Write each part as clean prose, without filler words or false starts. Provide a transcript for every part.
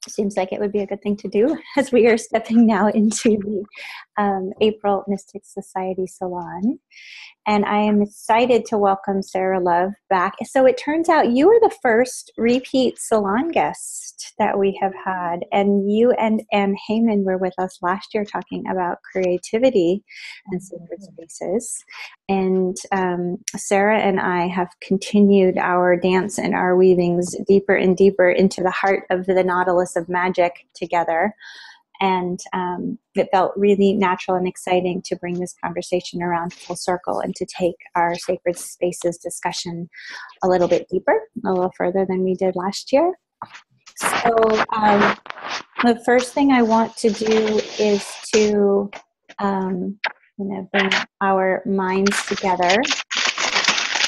seems like it would be a good thing to do as we are stepping now into the April Mystic Society Salon. And I am excited to welcome Sarah Love back. So it turns out you were the first repeat salon guest that we have had. And you and Anne Heyman were with us last year talking about creativity and sacred spaces. And Sarah and I have continued our dance and our weavings deeper and deeper into the heart of the Nautilus of magic together. And it felt really natural and exciting to bring this conversation around full circle and to take our sacred spaces discussion a little bit deeper, a little further than we did last year. So the first thing I want to do is to bring our minds together.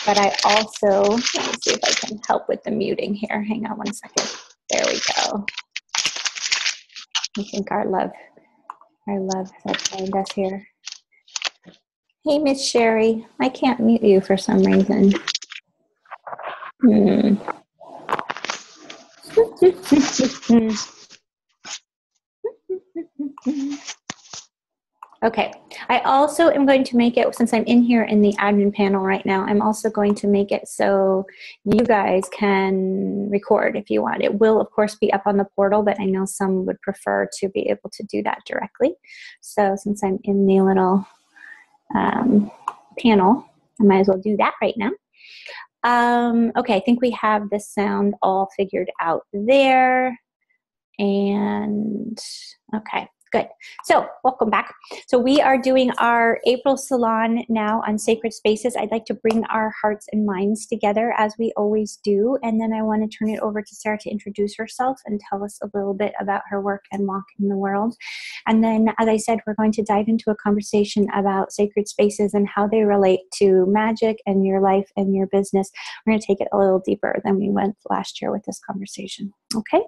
But I also, let me see if I can help with the muting here. Hang on one second. There we go. I think our love has joined us here. Hey, Miss Sherry, I can't mute you for some reason. Okay, I also am going to make it, since I'm in here in the admin panel right now, I'm also going to make it so you guys can record if you want. It will, of course, be up on the portal, but I know some would prefer to be able to do that directly. So since I'm in the little panel, I might as well do that right now. Okay, I think we have the sound all figured out there. And okay. Good. So welcome back. So we are doing our April Salon now on Sacred Spaces. I'd like to bring our hearts and minds together as we always do. And then I want to turn it over to Sarah to introduce herself and tell us a little bit about her work and walk in the world. And then, as I said, we're going to dive into a conversation about sacred spaces and how they relate to magic and your life and your business. We're going to take it a little deeper than we went last year with this conversation. Okay?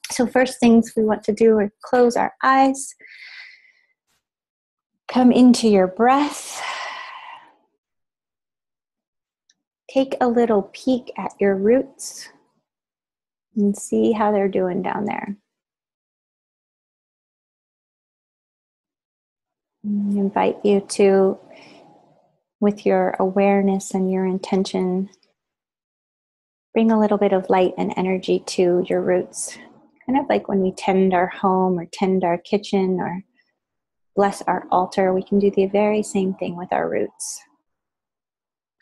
So first things we want to do are close our eyes, come into your breath, take a little peek at your roots and see how they're doing down there. I invite you to, with your awareness and your intention, bring a little bit of light and energy to your roots. Kind of like when we tend our home or tend our kitchen or bless our altar, we can do the very same thing with our roots.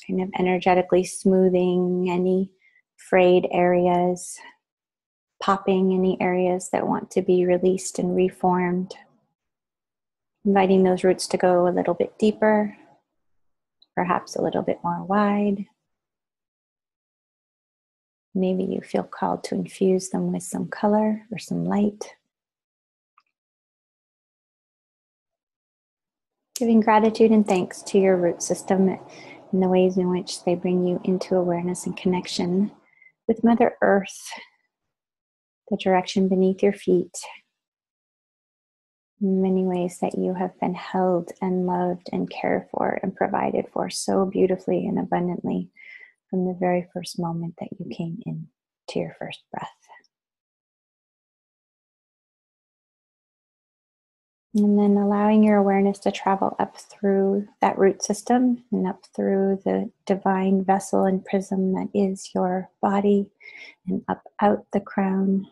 Kind of energetically smoothing any frayed areas, popping any areas that want to be released and reformed. Inviting those roots to go a little bit deeper, perhaps a little bit more wide. Maybe you feel called to infuse them with some color or some light. Giving gratitude and thanks to your root system and the ways in which they bring you into awareness and connection with Mother Earth, the direction beneath your feet, in many ways that you have been held and loved and cared for and provided for so beautifully and abundantly from the very first moment that you came in to your first breath. And then allowing your awareness to travel up through that root system and up through the divine vessel and prism that is your body, and up out the crown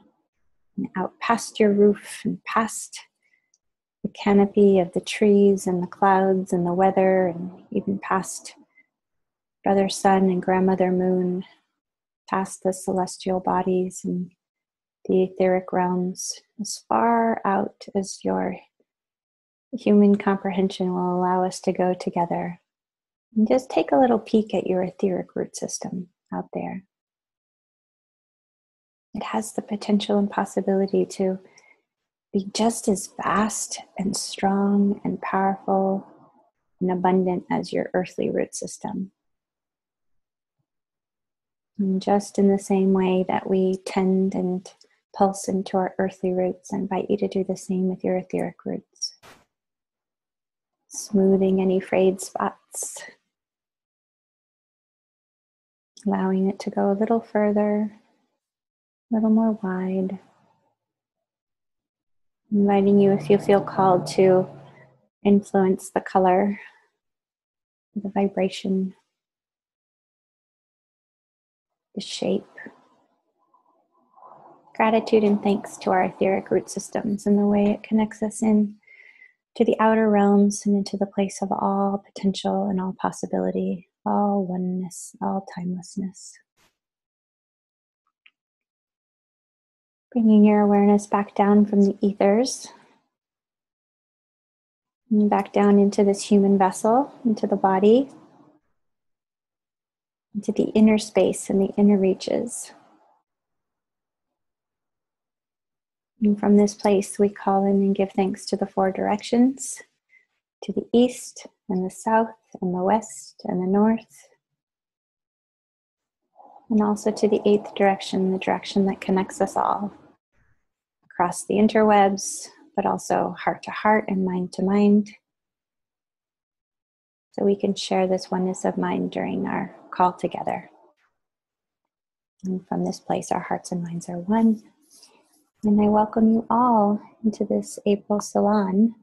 and out past your roof and past the canopy of the trees and the clouds and the weather, and even past Brother Sun and Grandmother Moon, past the celestial bodies and the etheric realms, as far out as your human comprehension will allow us to go together. And just take a little peek at your etheric root system out there. It has the potential and possibility to be just as vast and strong and powerful and abundant as your earthly root system. And just in the same way that we tend and pulse into our earthly roots, I invite you to do the same with your etheric roots. Smoothing any frayed spots. Allowing it to go a little further, a little more wide. Inviting you, if you feel called, to influence the color, the vibration, the shape. Gratitude and thanks to our etheric root systems and the way it connects us in to the outer realms and into the place of all potential and all possibility, all oneness, all timelessness. Bringing your awareness back down from the ethers and back down into this human vessel, into the body, into the inner space and the inner reaches. And from this place, we call in and give thanks to the four directions, to the east and the south and the west and the north, and also to the eighth direction, the direction that connects us all across the interwebs, but also heart to heart and mind to mind, so we can share this oneness of mind during our call together. And from this place, our hearts and minds are one. And I welcome you all into this April Salon.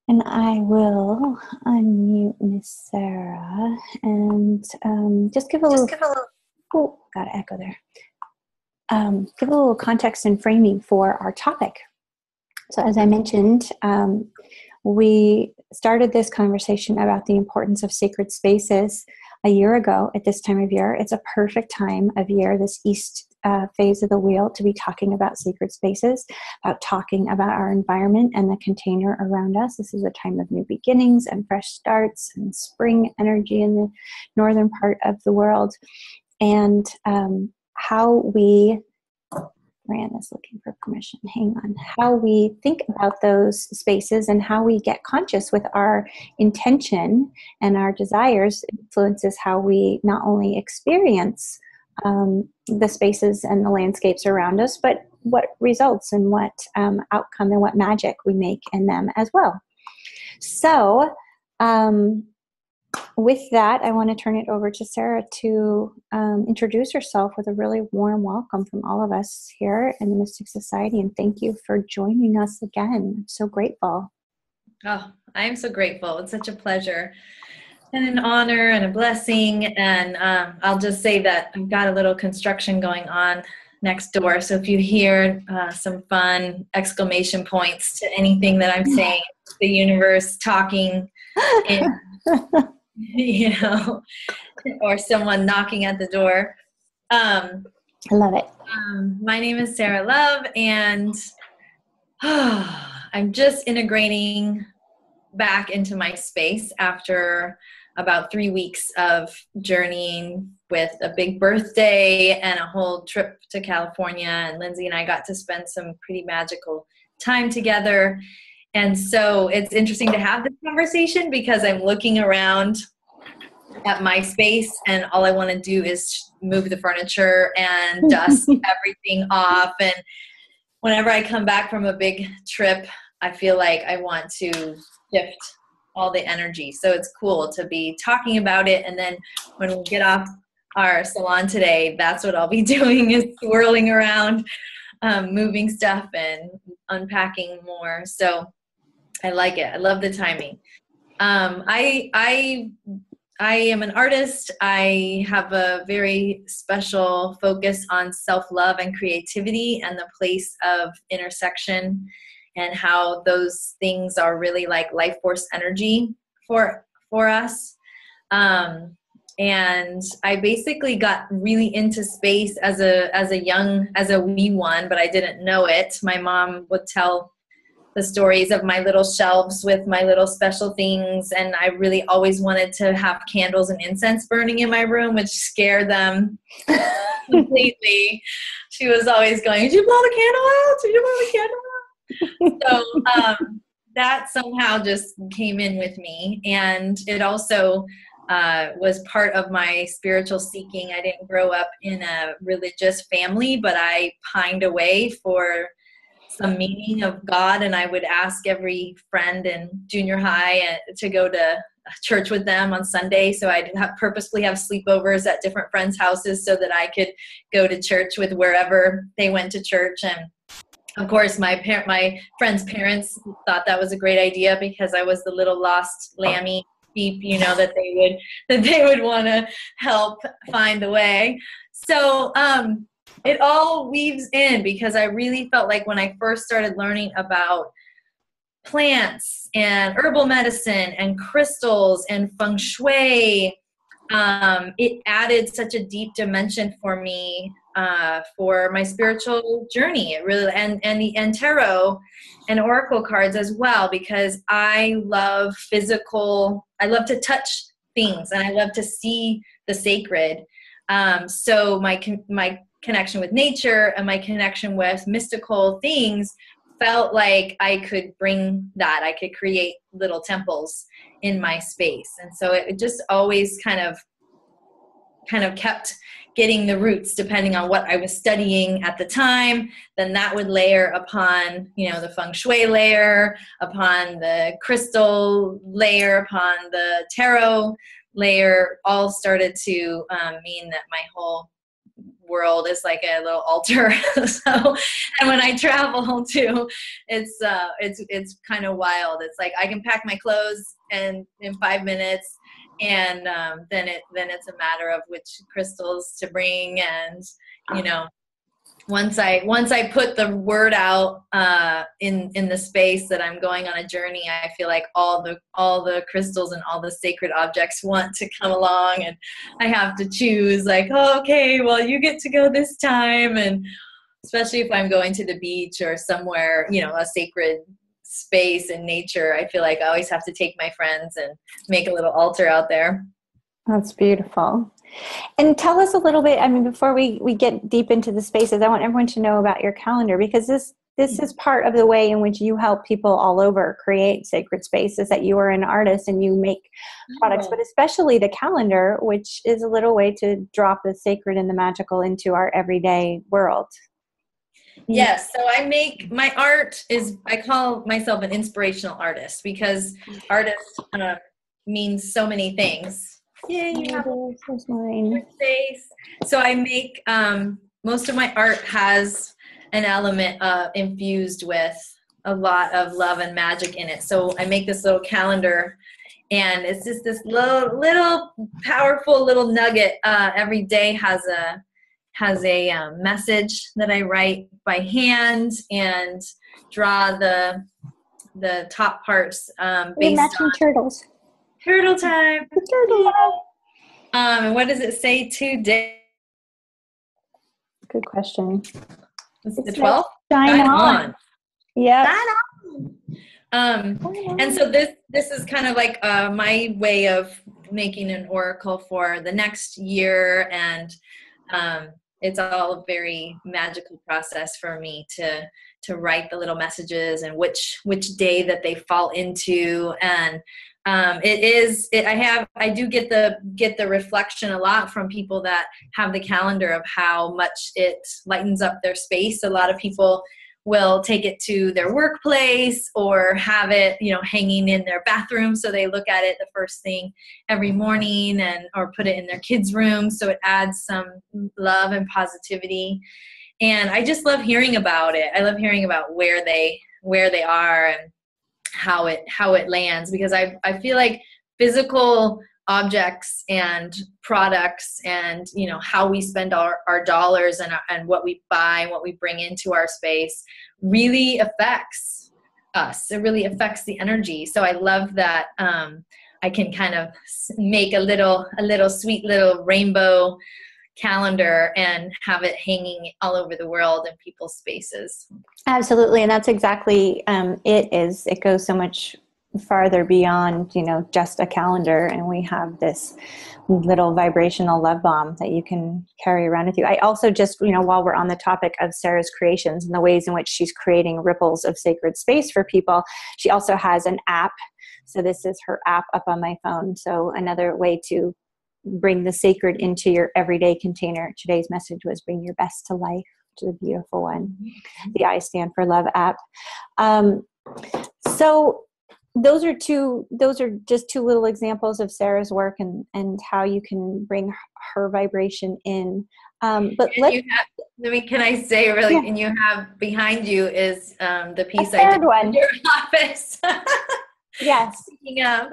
And I will unmute Miss Sarah and just give a little. Oh, got an echo there. Give a little context and framing for our topic. So, as I mentioned, we started this conversation about the importance of sacred spaces a year ago at this time of year. It's a perfect time of year, this east phase of the wheel, to be talking about sacred spaces, about talking about our environment and the container around us. This is a time of new beginnings and fresh starts and spring energy in the northern part of the world. And how we, Rand is looking for permission, hang on, how we think about those spaces and how we get conscious with our intention and our desires influences how we not only experience the spaces and the landscapes around us, but what results and what outcome and what magic we make in them as well. So with that, I want to turn it over to Sarah to introduce herself with a really warm welcome from all of us here in the Mystic Society. And thank you for joining us again. I'm so grateful. Oh, I'm so grateful. It's such a pleasure and an honor and a blessing. And I'll just say that I've got a little construction going on next door. So if you hear some fun exclamation points to anything that I'm saying, the universe talking in, or someone knocking at the door. I love it. My name is Sarah Love, and I'm just integrating back into my space after about 3 weeks of journeying with a big birthday and a whole trip to California. And Lindsay and I got to spend some pretty magical time together. And so it's interesting to have this conversation because I'm looking around at my space and all I want to do is move the furniture and dust everything off. And whenever I come back from a big trip, I feel like I want to shift all the energy. So it's cool to be talking about it. And then when we get off our salon today, that's what I'll be doing, is swirling around, moving stuff and unpacking more. So I like it. I love the timing. I am an artist. I have a very special focus on self-love and creativity and the place of intersection and how those things are really like life force energy for us. And I basically got really into space as a wee one, but I didn't know it. My mom would tell the stories of my little shelves with my little special things, and I really always wanted to have candles and incense burning in my room, which scared them completely. She was always going, "Did you blow the candle out? Did you blow the candle out?" So that somehow just came in with me, and it also was part of my spiritual seeking. I didn't grow up in a religious family, but I pined away for some meaning of God, and I would ask every friend in junior high to go to church with them on Sunday. So I'd purposely have sleepovers at different friends' houses so that I could go to church with wherever they went to church. And Of course, my friends' parents thought that was a great idea because I was the little lost lammy sheep, that they would want to help find the way. So it all weaves in because I really felt like when I first started learning about plants and herbal medicine and crystals and feng shui, it added such a deep dimension for me for my spiritual journey. It really, and tarot and oracle cards as well, because I love to touch things and I love to see the sacred. So my connection with nature and my connection with mystical things felt like I could bring that. I could create little temples in my space. And so it just always kind of kept getting the roots depending on what I was studying at the time. Then that would layer upon, the feng shui layer, upon the crystal layer, upon the tarot layer, all started to mean that my whole world is like a little altar. So, and when I travel too, it's kind of wild. It's like I can pack my clothes and in 5 minutes, and then it's a matter of which crystals to bring, and once I put the word out in the space that I'm going on a journey, I feel like all the crystals and all the sacred objects want to come along, and I have to choose like, oh, okay, well, you get to go this time. And especially if I'm going to the beach or somewhere, a sacred space in nature, I feel like I always have to take my friends and make a little altar out there. That's beautiful. And tell us a little bit, before we get deep into the spaces, I want everyone to know about your calendar, because this is part of the way in which you help people all over create sacred spaces, that you are an artist and you make products, but especially the calendar, which is a little way to drop the sacred and the magical into our everyday world. Yes. So my art I call myself an inspirational artist, because artist means so many things. Yeah, you have a space. So I make most of my art has an element infused with a lot of love and magic in it. So I make this little calendar, and it's just this little powerful little nugget. Every day has a message that I write by hand and draw the top parts based on turtles. Turtle time. Turtle time. And what does it say today? Good question. Is it the 12th? Shine on. Yeah. And so this is kind of like my way of making an oracle for the next year, and it's all a very magical process for me to write the little messages and which day that they fall into. And I do get the reflection a lot from people that have the calendar of how much it lightens up their space. A lot of people will take it to their workplace or have it, hanging in their bathroom. So they look at it the first thing every morning, or put it in their kids' room. So it adds some love and positivity. And I just love hearing about it. I love hearing about where they are and how it lands, because I feel like physical objects and products and how we spend our dollars and what we buy and what we bring into our space really affects us. It really affects the energy. So I love that I can kind of make a little sweet little rainbow calendar and have it hanging all over the world in people's spaces. Absolutely. And that's exactly it goes so much farther beyond just a calendar, and we have this little vibrational love bomb that you can carry around with you. I also just while we're on the topic of Sarah's creations and the ways in which she's creating ripples of sacred space for people, she also has an app. So this is her app up on my phone. So another way to bring the sacred into your everyday container. Today's message was bring your best to life, which is a beautiful one. The I Stand for Love app. So those are just two little examples of Sarah's work and how you can bring her vibration in But And you have, can I say really, yeah, and you have behind you is the piece a I did third one. in your office. Yes. Speaking of,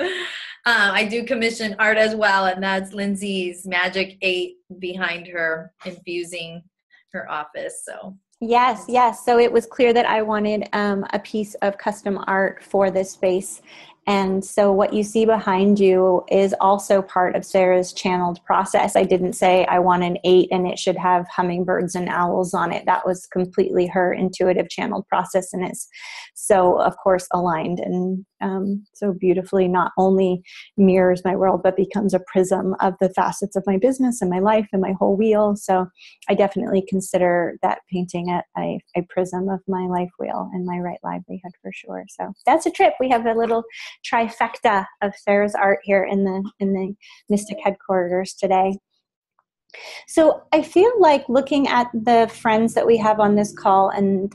I do commission art as well, and that's Lindsay's Magic 8 behind her, infusing her office. So Yes, yes. So it was clear that I wanted a piece of custom art for this space. And so what you see behind you is also part of Sarah's channeled process. I didn't say I want an 8 and it should have hummingbirds and owls on it. That was completely her intuitive channeled process, and it's so, of course, aligned and so beautifully not only mirrors my world, but becomes a prism of the facets of my business and my life and my whole wheel. So I definitely consider that painting a prism of my life wheel and my right livelihood for sure. So that's a trip. We have a little trifecta of Sarah's art here in the Mystic headquarters today. So I feel like looking at the friends that we have on this call and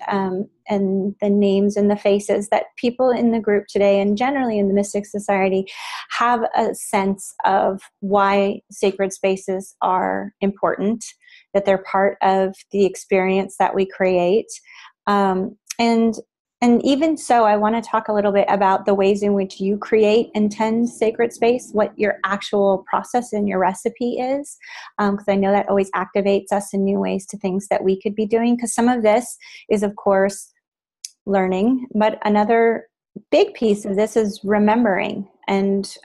the names and the faces, that people in the group today and generally in the Mystic Society have a sense of why sacred spaces are important, that they're part of the experience that we create. And even so, I want to talk a little bit about the ways in which you create and tend sacred space, what your actual process and your recipe is, because I know that always activates us in new ways to things that we could be doing, because some of this is, of course, learning, but another big piece of this is remembering and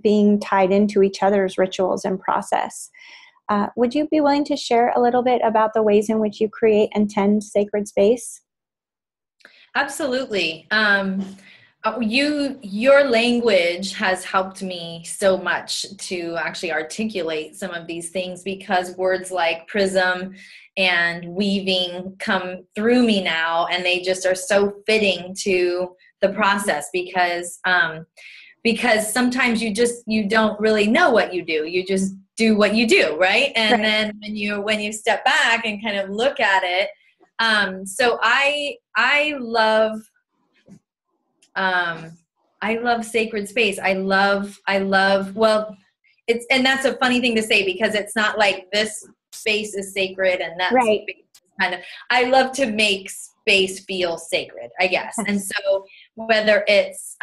being tied into each other's rituals and process. Would you be willing to share a little bit about the ways in which you create and tend sacred space? absolutely. Your language has helped me so much to actually articulate some of these things, because words like prism and weaving come through me now, and they just are so fitting to the process, because sometimes you don't really know what you do. You just do what you do, right? And Right. then when you step back and kind of look at it, so I love sacred space. I love, well, and that's a funny thing to say, because it's not like this space is sacred and that Right. space is kind of, I love to make space feel sacred, I guess. And so whether it's,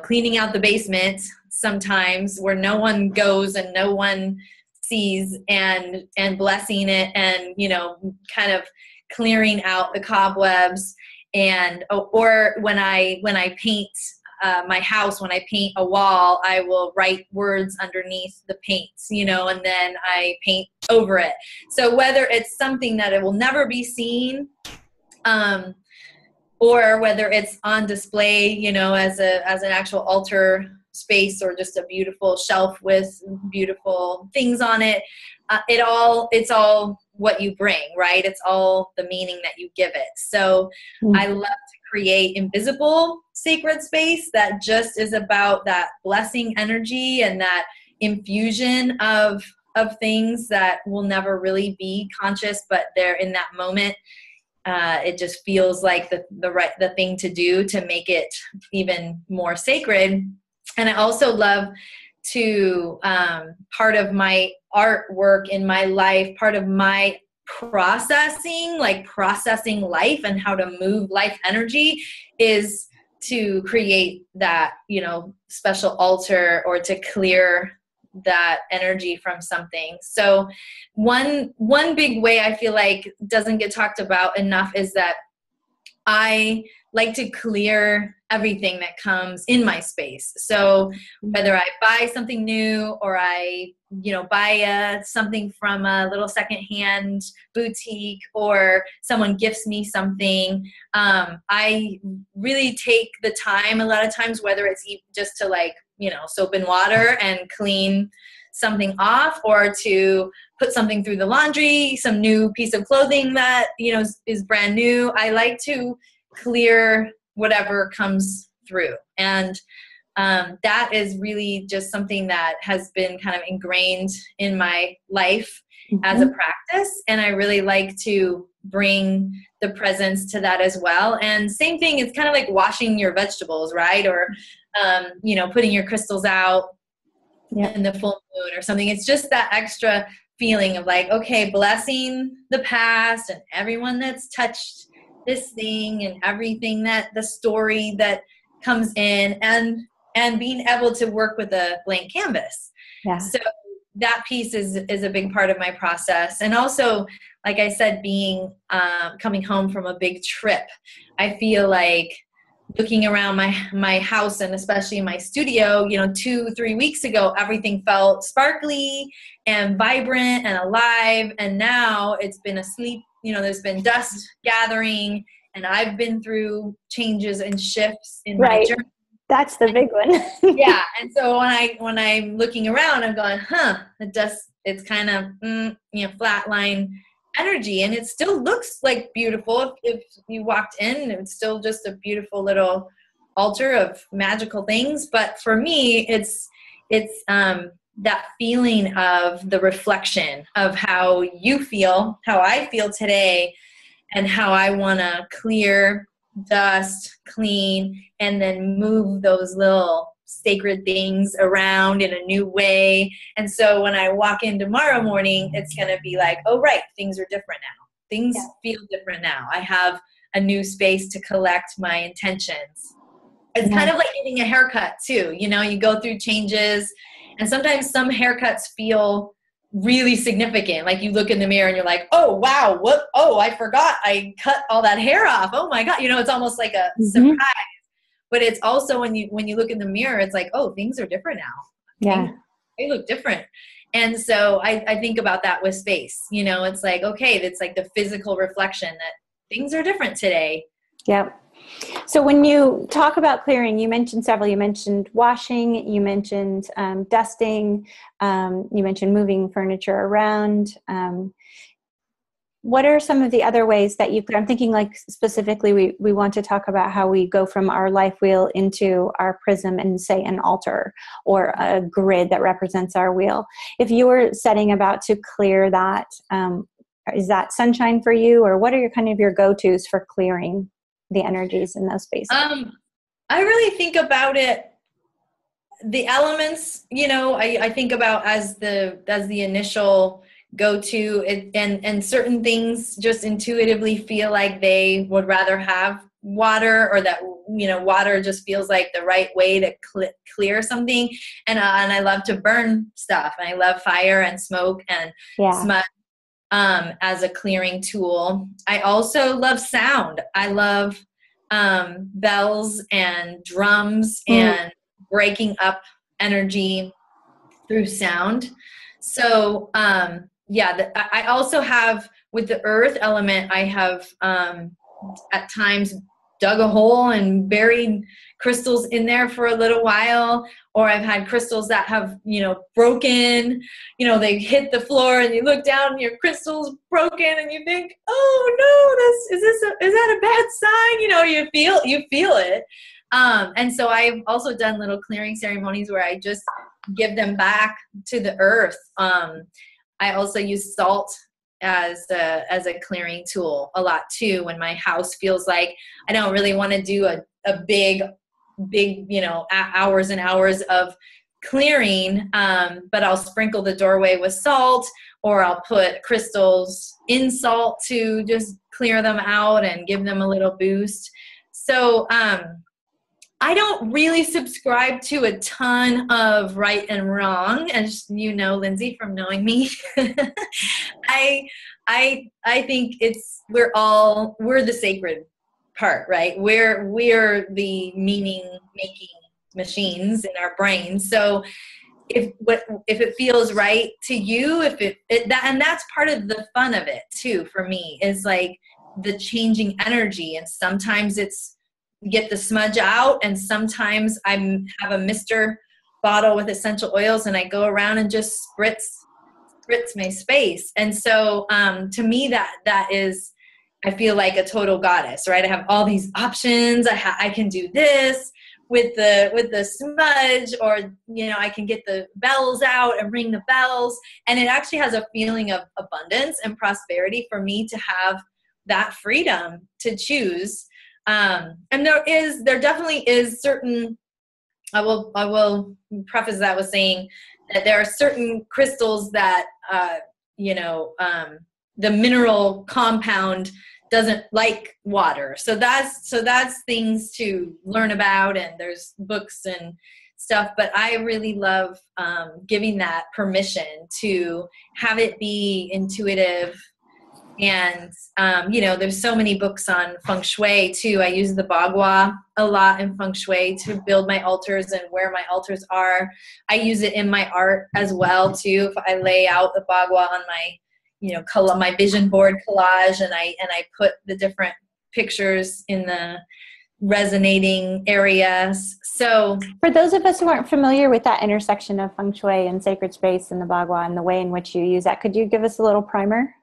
cleaning out the basement sometimes where no one goes and no one sees, and blessing it, and, kind of clearing out the cobwebs, and or when I paint my house, when I paint a wall, I will write words underneath the paints, and then I paint over it. So whether it's something that it will never be seen, or whether it's on display, as an actual altar space, or just a beautiful shelf with beautiful things on it, it's all what you bring, right? It's all the meaning that you give it. So I love to create invisible sacred space that just is about that blessing energy and that infusion of things that will never really be conscious, but they're in that moment. It just feels like the thing to do to make it even more sacred. And I also love to, part of my artwork in my life, part of my processing life and how to move life energy, is to create that, special altar, or to clear that energy from something. So one big way I feel like doesn't get talked about enough is that I like to clear everything that comes in my space. So whether I buy something new, or I, buy something from a little secondhand boutique, or someone gifts me something, I really take the time a lot of times, whether it's just to soap and water and clean something off, or to put something through the laundry, some new piece of clothing that, is brand new. I like to clear whatever comes through. And that is really just something that has been kind of ingrained in my life as a practice. And I really like to bring the presence to that as well. And same thing, it's kind of like washing your vegetables, right? Or, putting your crystals out in the full moon or something. It's just that extra feeling of like, okay, blessing the past and everyone that's touched this thing and everything that the story that comes in, and being able to work with a blank canvas. Yeah. So that piece is a big part of my process. And also, like I said, being coming home from a big trip, I feel like looking around my house, and especially my studio, 2-3 weeks ago, everything felt sparkly and vibrant and alive. And now it's been asleep. There's been dust gathering, and I've been through changes and shifts in my journey. That's the big one. Yeah. And so when I'm looking around, I'm going, the dust, it's kind of, flatline energy, and it still looks like beautiful. If you walked in, it's still just a beautiful little altar of magical things. But for me, it's that feeling of the reflection of how you feel, how I feel today, and how I want to clear, dust, clean, and then move those little sacred things around in a new way. And so when I walk in tomorrow morning, it's going to be like, oh, right, things are different now. Things feel different now. I have a new space to collect my intentions. It's kind of like getting a haircut too. You go through changes, and sometimes some haircuts feel really significant. Like you look in the mirror and you're like, oh, wow, what? Oh, I forgot I cut all that hair off. Oh my God. It's almost like a surprise. But it's also when you look in the mirror, it's like, oh, things are different now. Yeah. They look different. And so I think about that with space. It's like, okay, it's like the physical reflection that things are different today. Yeah. So when you talk about clearing, you mentioned several. You mentioned washing, you mentioned dusting, you mentioned moving furniture around. What are some of the other ways that you clear? I'm thinking like specifically we want to talk about how we go from our life wheel into our prism and say an altar or a grid that represents our wheel. If you were setting about to clear that, is that sunshine for you, or what are your go-tos for clearing the energies in those spaces? I really think about it, the elements, I think about as the initial go-to, and certain things just intuitively feel like they would rather have water, or that, water just feels like the right way to clear something. And I love to burn stuff, and I love fire and smoke and smudge. As a clearing tool. I also love sound. I love bells and drums and breaking up energy through sound. So I also have, with the earth element, I have at times dug a hole and buried crystals in there for a little while, or I've had crystals that have, broken, they hit the floor and you look down and your crystal's broken and you think, oh no, is that a bad sign? You feel it. And so I've also done little clearing ceremonies where I just give them back to the earth. I also use salt as a clearing tool a lot too, when my house feels like I don't really want to do a big, hours and hours of clearing, but I'll sprinkle the doorway with salt, or I'll put crystals in salt to just clear them out and give them a little boost. So I don't really subscribe to a ton of right and wrong, as you know, Lindsay, from knowing me. I think we're the sacred part, right? We're the meaning-making machines in our brains. So if it feels right to you, and that's part of the fun of it too, for me, is like the changing energy. And sometimes it's get the smudge out, and sometimes I have a mister bottle with essential oils and I go around and just spritz my space. And so to me that is, I feel like a total goddess, right? I have all these options. I can do this with the smudge, or I can get the bells out and ring the bells, and it actually has a feeling of abundance and prosperity for me to have that freedom to choose. And there definitely is certain, I will preface that with saying that there are certain crystals that, the mineral compound doesn't like water. So that's things to learn about, and there's books and stuff, but I really love giving that permission to have it be intuitive. And, there's so many books on feng shui too. I use the bagua a lot in feng shui to build my altars and where my altars are. I use it in my art as well too. If I lay out the bagua on my, my vision board collage, and I put the different pictures in the resonating areas. So for those of us who aren't familiar with that intersection of feng shui and sacred space and the bagua and the way in which you use that, could you give us a little primer?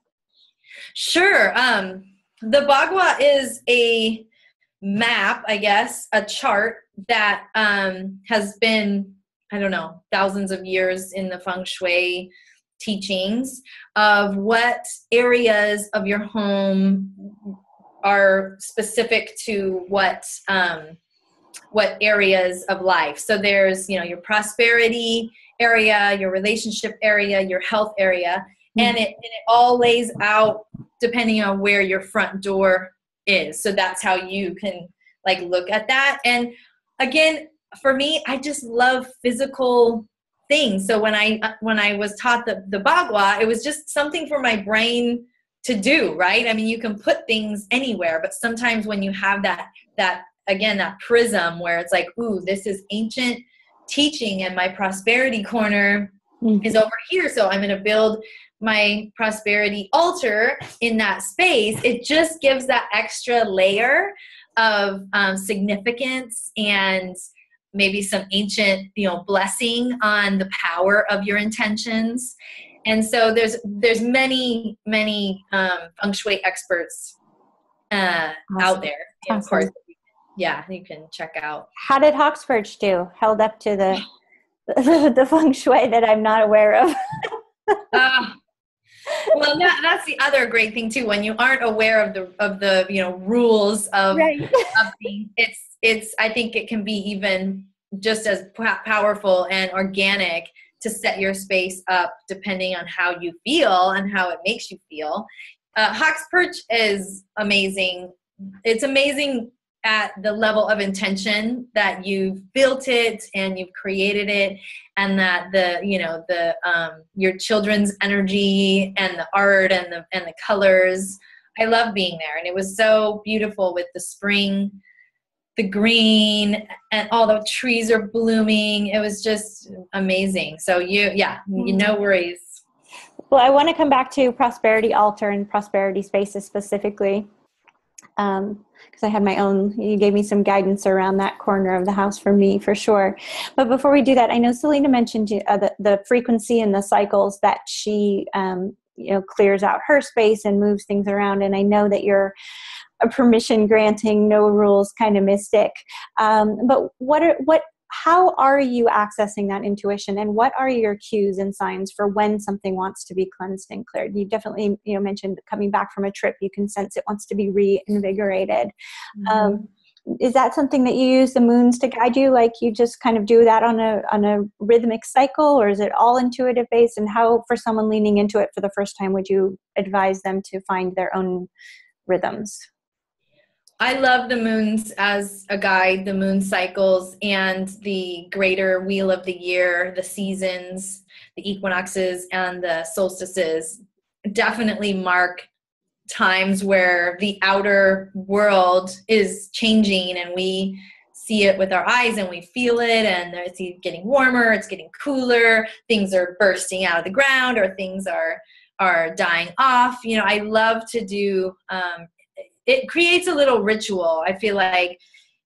Sure. The bagua is a map, I guess, a chart that has been, I don't know, thousands of years in the feng shui teachings of what areas of your home are specific to what areas of life. So there's, your prosperity area, your relationship area, your health area, and it all lays out depending on where your front door is. So that's how you can look at that. And again, for me, I just love physical things. So when I was taught the bagua, it was just something for my brain to do, right? I mean, you can put things anywhere, but sometimes when you have that prism where it's like, ooh, this is ancient teaching and my prosperity corner is over here. So I'm going to build my prosperity altar in that space. It just gives that extra layer of significance and maybe some ancient, blessing on the power of your intentions. And so there's many feng shui experts out there. And of course, you can check out. How did Hawksperch do? Held up to the feng shui that I'm not aware of. Well, that's the other great thing too. When you aren't aware of the rules of things, it's I think it can be even just as powerful and organic to set your space up depending on how you feel and how it makes you feel. Hawksperch is amazing. It's amazing at the level of intention that you've built it and you've created it, and that your children's energy and the art and the colors. I love being there, and it was so beautiful with the spring, the green, and all the trees are blooming. It was just amazing. So no worries. Well, I want to come back to prosperity altar and prosperity spaces specifically. Because I had my own, you gave me some guidance around that corner of the house for me, for sure. But before we do that, I know Selena mentioned the frequency and the cycles that she, clears out her space and moves things around. And I know that a permission granting, no rules kind of mystic. But how are you accessing that intuition, and what are your cues and signs for when something wants to be cleansed and cleared? You definitely, mentioned coming back from a trip, you can sense it wants to be reinvigorated. Is that something that you use the moons to guide you? Like you just kind of do that on a rhythmic cycle, or is it all intuitive based? And how, for someone leaning into it for the first time, would you advise them to find their own rhythms? I love the moons as a guide, the moon cycles and the greater wheel of the year, the seasons, the equinoxes and the solstices definitely mark times where the outer world is changing, and we see it with our eyes and we feel it, and it's getting warmer, it's getting cooler, things are bursting out of the ground, or things are dying off. I love to do it creates a little ritual. I feel like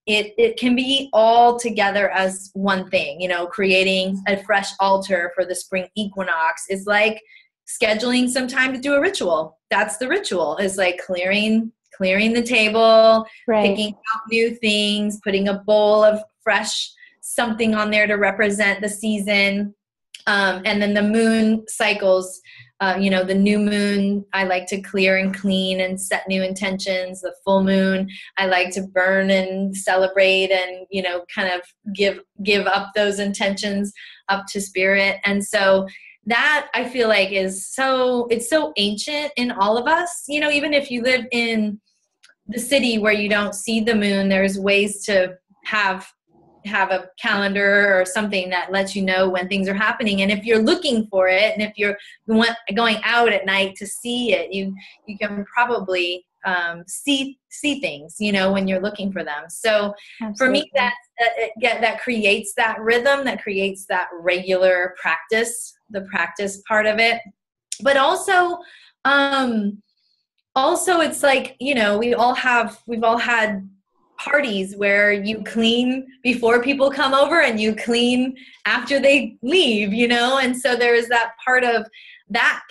it can be all together as one thing. Creating a fresh altar for the spring equinox is like scheduling some time to do a ritual. That's the ritual, is like clearing the table, right, picking out new things, putting a bowl of fresh something on there to represent the season. And then the moon cycles, the new moon, I like to clear and clean and set new intentions. The full moon, I like to burn and celebrate and, kind of give up those intentions up to spirit. And so that I feel like it's so ancient in all of us. You know, even if you live in the city where you don't see the moon, there's ways to have a calendar or something that lets you know when things are happening. And if you're looking for it, and if you're going out at night to see it, you can probably see things, you know, when you're looking for them. So Absolutely. For me, that creates that rhythm, that creates that regular practice, the practice part of it. But also it's like, you know, we've all had parties where you clean before people come over and you clean after they leave, you know? And so there's that part of that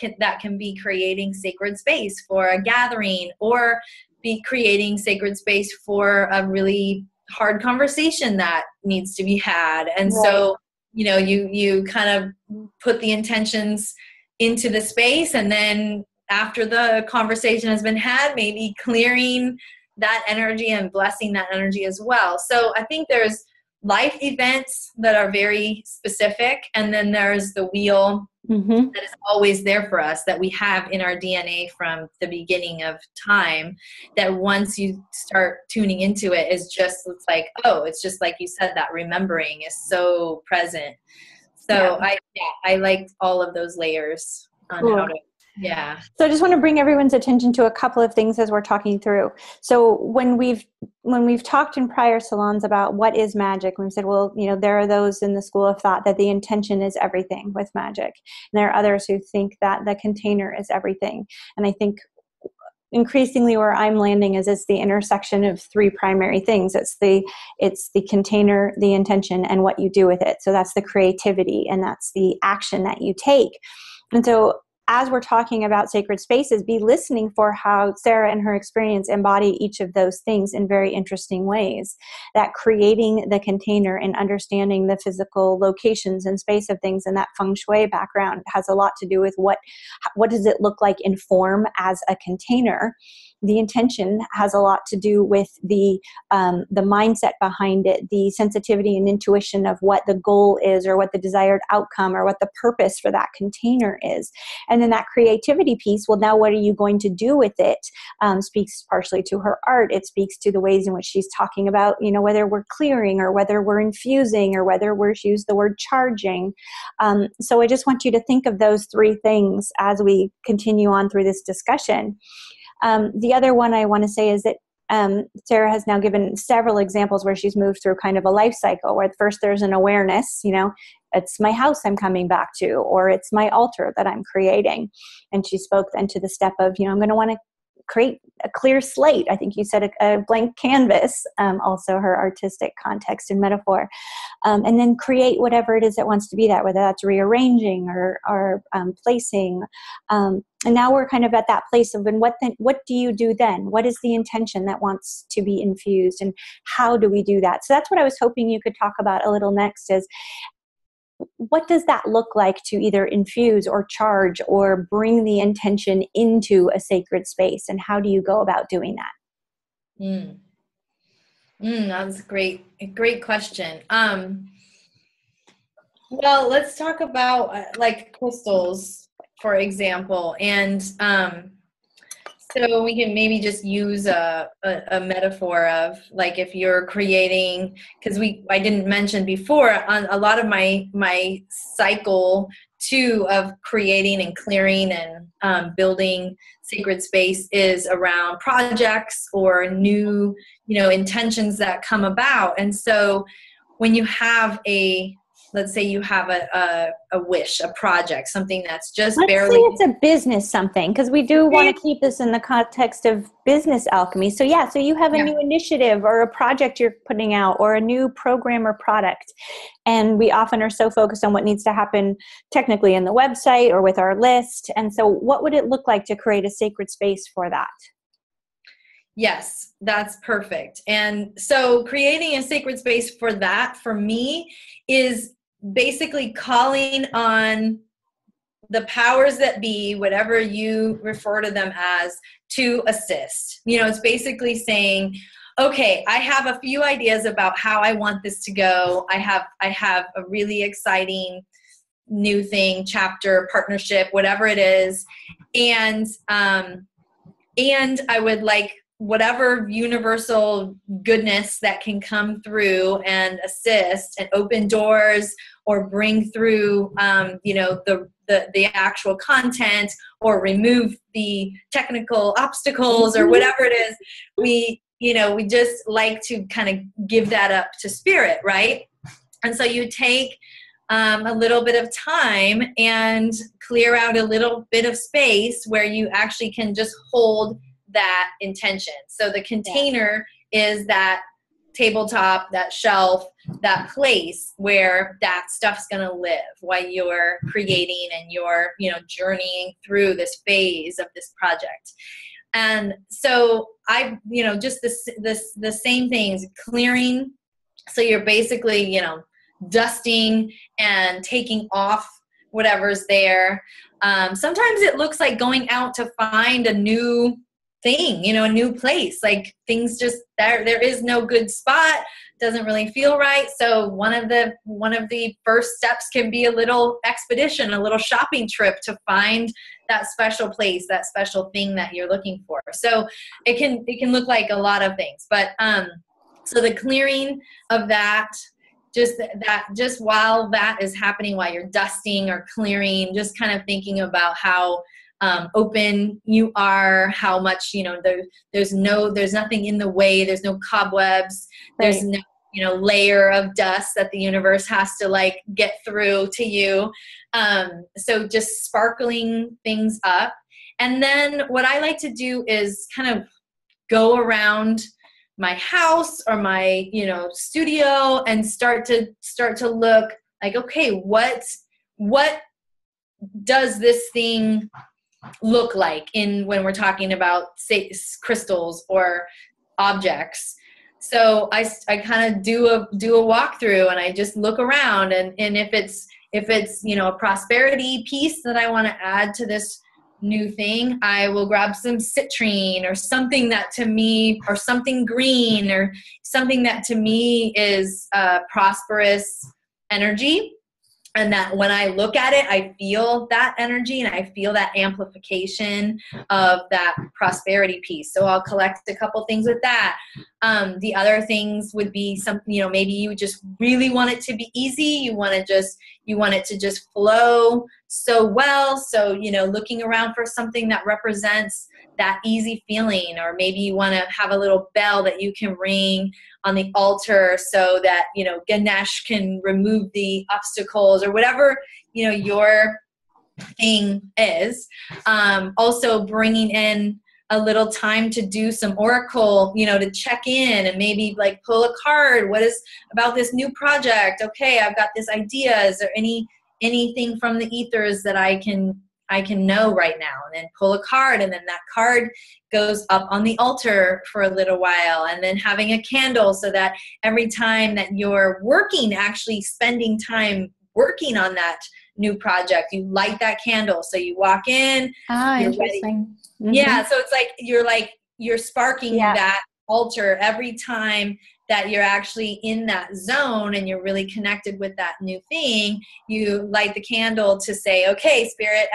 can be creating sacred space for a gathering, or be creating sacred space for a really hard conversation that needs to be had. And right. So, you know, you kind of put the intentions into the space, and then after the conversation has been had, maybe clearing that energy and blessing that energy as well. So I think there's life events that are very specific, and then there's the wheel that is always there for us, that we have in our DNA from the beginning of time, that once you start tuning into it, it's just like you said, that remembering is so present. So yeah. I liked all of those layers on how to. Yeah. So I just want to bring everyone's attention to a couple of things as we're talking through. So when we've talked in prior salons about what is magic, we've said, well, you know, there are those in the school of thought that the intention is everything with magic. And there are others who think that the container is everything. And I think increasingly where I'm landing is it's the intersection of three primary things. It's the container, the intention, and what you do with it. So that's the creativity, and that's the action that you take. And so as we're talking about sacred spaces, be listening for how Sarah and her experience embody each of those things in very interesting ways. That creating the container and understanding the physical locations and space of things, and that feng shui background has a lot to do with what does it look like in form as a container. The intention has a lot to do with the mindset behind it, the sensitivity and intuition of what the goal is, or what the desired outcome, or what the purpose for that container is. And then that creativity piece, well, now what are you going to do with it? Speaks partially to her art. It speaks to the ways in which she's talking about, you know, whether we're clearing, or whether we're infusing, or whether she used the word charging. So I just want you to think of those three things as we continue on through this discussion. The other one I want to say is that Sarah has now given several examples where she's moved through kind of a life cycle, where at first there's an awareness, you know, it's my house I'm coming back to, or it's my altar that I'm creating. And she spoke then to the step of, you know, I'm going to want to create a clear slate. I think you said a blank canvas, also her artistic context and metaphor. And then create whatever it is that wants to be that, whether that's rearranging or placing. And now we're kind of at that place of, and what do you do then? What is the intention that wants to be infused, and how do we do that? So that's what I was hoping you could talk about a little next, is what does that look like to either infuse or charge or bring the intention into a sacred space, and how do you go about doing that? That was a great question. Well, let's talk about like crystals, for example. And so we can maybe just use a metaphor of, like, if you're creating, because I didn't mention before, on a lot of my cycle too of creating and clearing and building sacred space is around projects or new, you know, intentions that come about. And so when you have let's say you have a wish, a project, something that's just barely. Let's say it's a business something, because we do want to keep this in the context of business alchemy. So so you have a new initiative or a project you're putting out, or a new program or product. And we often are so focused on what needs to happen technically in the website or with our list. And so what would it look like to create a sacred space for that? Yes, that's perfect. And so creating a sacred space for that, for me, is basically calling on the powers that be, whatever you refer to them as, to assist. You know, it's basically saying, okay, I have a few ideas about how I want this to go. I have a really exciting new thing, chapter, partnership, whatever it is. And I would like whatever universal goodness that can come through and assist and open doors or bring through, the actual content or remove the technical obstacles or whatever it is. We just like to kind of give that up to spirit, right? And so you take a little bit of time and clear out a little bit of space where you actually can just hold that intention. So the container is that tabletop, that shelf, that place where that stuff's going to live while you're creating and you're, journeying through this phase of this project. And so I, just the same things, clearing. So you're basically, dusting and taking off whatever's there. Sometimes it looks like going out to find a new thing, a new place, like things just there is no good spot, doesn't really feel right. So one of the first steps can be a little expedition, a little shopping trip to find that special place, that special thing that you're looking for. So it can look like a lot of things, but so the clearing of that, just while that is happening, while you're dusting or clearing, just kind of thinking about how open you are, how much, there's nothing in the way, there's no cobwebs, right. There's no, layer of dust that the universe has to like get through to you. So just sparkling things up. And then what I like to do is kind of go around my house or my, studio and start to look like, okay, what does this thing look like when we're talking about, say, crystals or objects? So I kind of do a walkthrough and I just look around and if it's a prosperity piece that I want to add to this new thing, I will grab some citrine or something that to me, or something green or something that to me is prosperous energy. And that when I look at it, I feel that energy and I feel that amplification of that prosperity piece. So I'll collect a couple things with that. The other things would be something, maybe you just really want it to be easy. You want it to just flow so well. So, looking around for something that represents that easy feeling, or maybe you want to have a little bell that you can ring on the altar so that, Ganesh can remove the obstacles or whatever, your thing is. Also bringing in a little time to do some oracle, to check in and maybe like pull a card. What is about this new project? Okay, I've got this idea. Is there anything from the ethers that I can know right now? And then pull a card, and then that card goes up on the altar for a little while, and then having a candle so that every time that you're working, actually spending time working on that new project, you light that candle. So you walk in. Interesting. Mm-hmm. Yeah. So it's like you're sparking that altar every time that you're actually in that zone and you're really connected with that new thing. You light the candle to say, okay, spirit,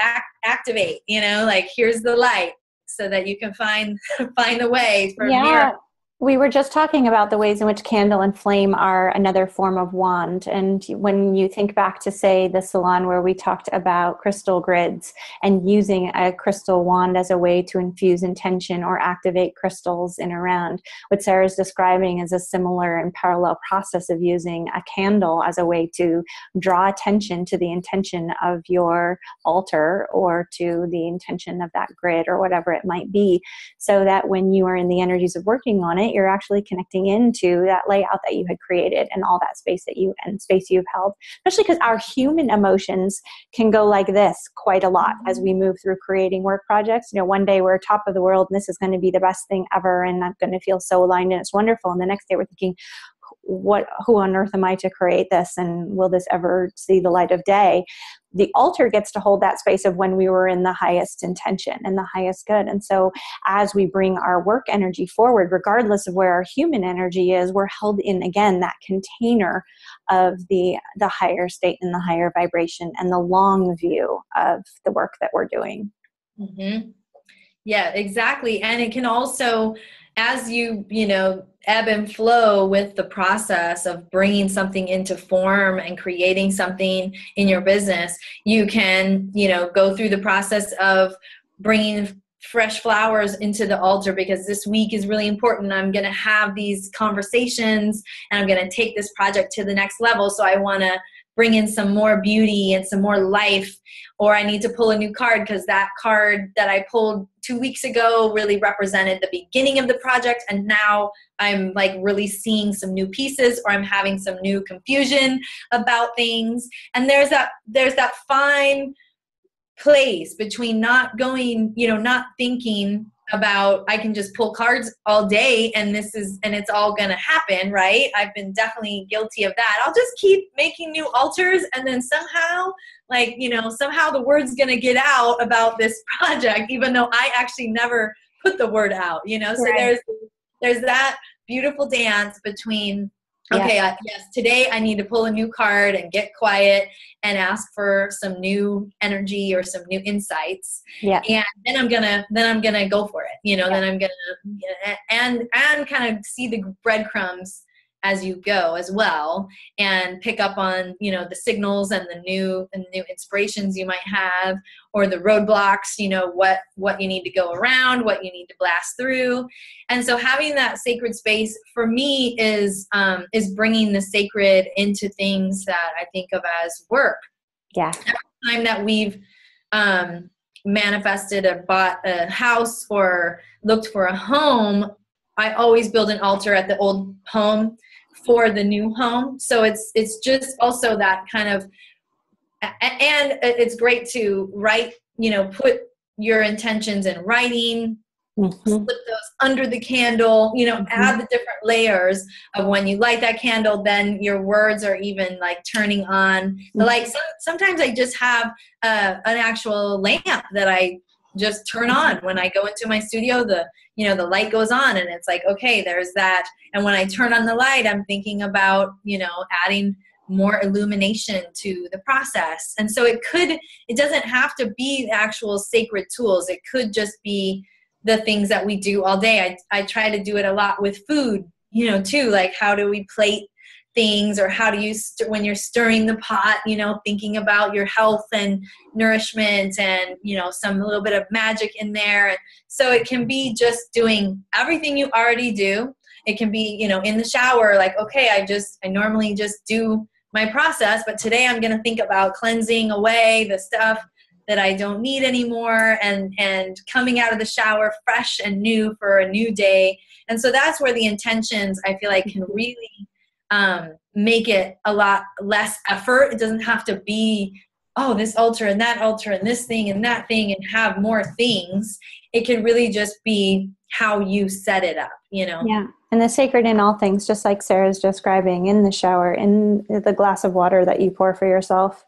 activate, like here's the light so that you can find the way for miracle. We were just talking about the ways in which candle and flame are another form of wand. And when you think back to, say, the salon where we talked about crystal grids and using a crystal wand as a way to infuse intention or activate crystals in around, what Sarah's describing is a similar and parallel process of using a candle as a way to draw attention to the intention of your altar or to the intention of that grid or whatever it might be, so that when you are in the energies of working on it, you're actually connecting into that layout that you had created and all that space space you've held, especially because our human emotions can go like this quite a lot as we move through creating work projects. One day we're top of the world and this is going to be the best thing ever and I'm going to feel so aligned and it's wonderful. And the next day we're thinking, who on earth am I to create this? And will this ever see the light of day? The altar gets to hold that space of when we were in the highest intention and the highest good. And so as we bring our work energy forward, regardless of where our human energy is, we're held in, again, that container of the higher state and the higher vibration and the long view of the work that we're doing. Mm-hmm. Yeah, exactly. And it can also, as you ebb and flow with the process of bringing something into form and creating something in your business, you can, go through the process of bringing fresh flowers into the altar, because this week is really important. I'm going to have these conversations and I'm going to take this project to the next level. So I want to bring in some more beauty and some more life, or I need to pull a new card because that card that I pulled 2 weeks ago really represented the beginning of the project. And now I'm like really seeing some new pieces, or I'm having some new confusion about things. And there's that fine place between not going, not thinking about, I can just pull cards all day and it's all going to happen, right? I've been definitely guilty of that. I'll just keep making new altars, and then somehow, somehow the word's going to get out about this project, even though I actually never put the word out, So Right. there's that beautiful dance between, okay, yes, today I need to pull a new card and get quiet and ask for some new energy or some new insights. Yeah. And then I'm gonna go for it, then I'm gonna and kind of see the breadcrumbs as you go as well, and pick up on, the signals and the new inspirations you might have, or the roadblocks, what you need to go around, what you need to blast through. And so having that sacred space for me is bringing the sacred into things that I think of as work. Yeah. Every time that we've manifested or bought a house or looked for a home, I always build an altar at the old home for the new home. So it's just also that kind of, and it's great to write, put your intentions in writing, slip those under the candle, add the different layers of when you light that candle, then your words are even like turning on the light. Sometimes I just have an actual lamp that I just turn on when I go into my studio. The light goes on and it's like, okay, there's that. And when I turn on the light, I'm thinking about, adding more illumination to the process. And so it doesn't have to be the actual sacred tools. It could just be the things that we do all day. I try to do it a lot with food, too, like how do we plate things, or how do you, when you're stirring the pot, thinking about your health and nourishment and, some little bit of magic in there. And so it can be just doing everything you already do. It can be, in the shower, like, okay, I normally just do my process, but today I'm going to think about cleansing away the stuff that I don't need anymore, and coming out of the shower fresh and new for a new day. And so that's where the intentions, I feel like, can really make it a lot less effort. It doesn't have to be, this altar and that altar and this thing and that thing and have more things. It can really just be how you set it up, Yeah. And the sacred in all things, just like Sarah's describing, in the shower, in the glass of water that you pour for yourself.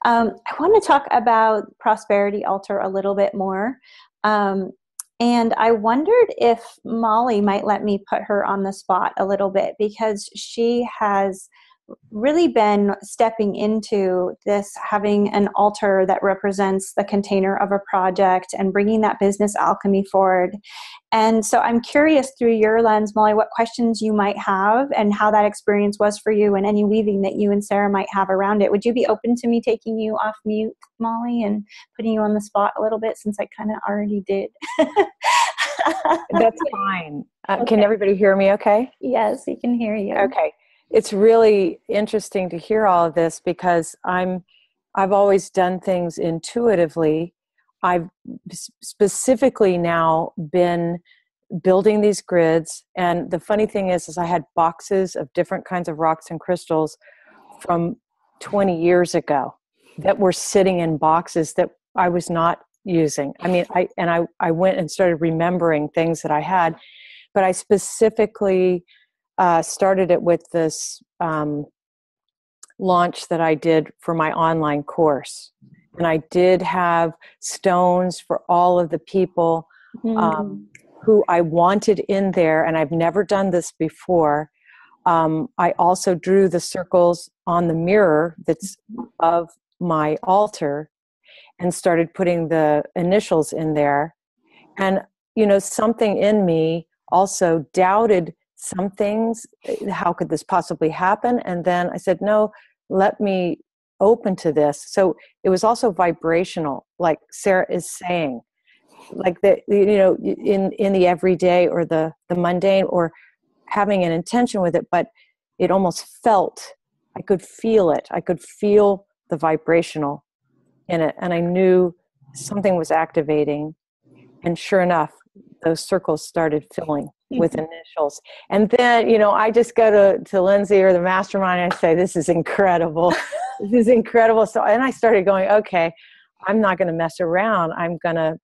I want to talk about prosperity altar a little bit more. And I wondered if Molly might let me put her on the spot a little bit, because she has really been stepping into this, having an altar that represents the container of a project and bringing that business alchemy forward. And so I'm curious, through your lens, Molly, what questions you might have and how that experience was for you, and any weaving that you and Sarah might have around it. Would you be open to me taking you off mute, Molly, and putting you on the spot a little bit, since I kind of already did? That's fine. Okay. Can everybody hear me okay? Yes, we can hear you. Okay. It's really interesting to hear all of this, because I've always done things intuitively. I've specifically now been building these grids. And the funny thing is I had boxes of different kinds of rocks and crystals from 20 years ago that were sitting in boxes that I was not using. I mean, I went and started remembering things that I had, but I specifically started it with this launch that I did for my online course. And I did have stones for all of the people who I wanted in there. And I've never done this before. I also drew the circles on the mirror that's above my altar and started putting the initials in there. And, something in me also doubted some things. How could this possibly happen? And then I said, no, let me open to this. So it was also vibrational, like Sarah is saying, like the, in the everyday or the mundane, or having an intention with it, but it almost felt, I could feel it. I could feel the vibrational in it. And I knew something was activating. And sure enough, those circles started filling with initials. And then, I just go to Lindsay or the mastermind and I say, this is incredible. This is incredible. So, and I started going, okay, I'm not going to mess around. I'm going to,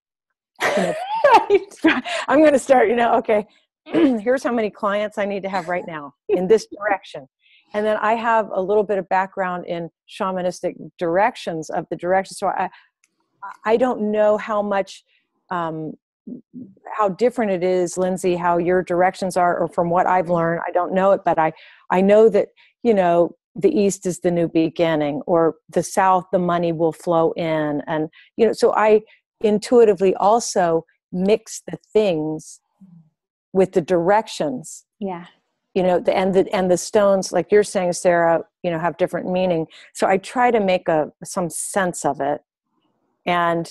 I'm going to start, okay, here's how many clients I need to have right now in this direction. And then I have a little bit of background in shamanistic directions of the direction. So I don't know how much, how different it is, Lindsay, how your directions are, or from what I've learned, I don't know it, but I know that, the East is the new beginning, or the South, the money will flow in. And, so I intuitively also mix the things with the directions. Yeah. And the stones, like you're saying, Sarah, have different meaning. So I try to make some sense of it. And,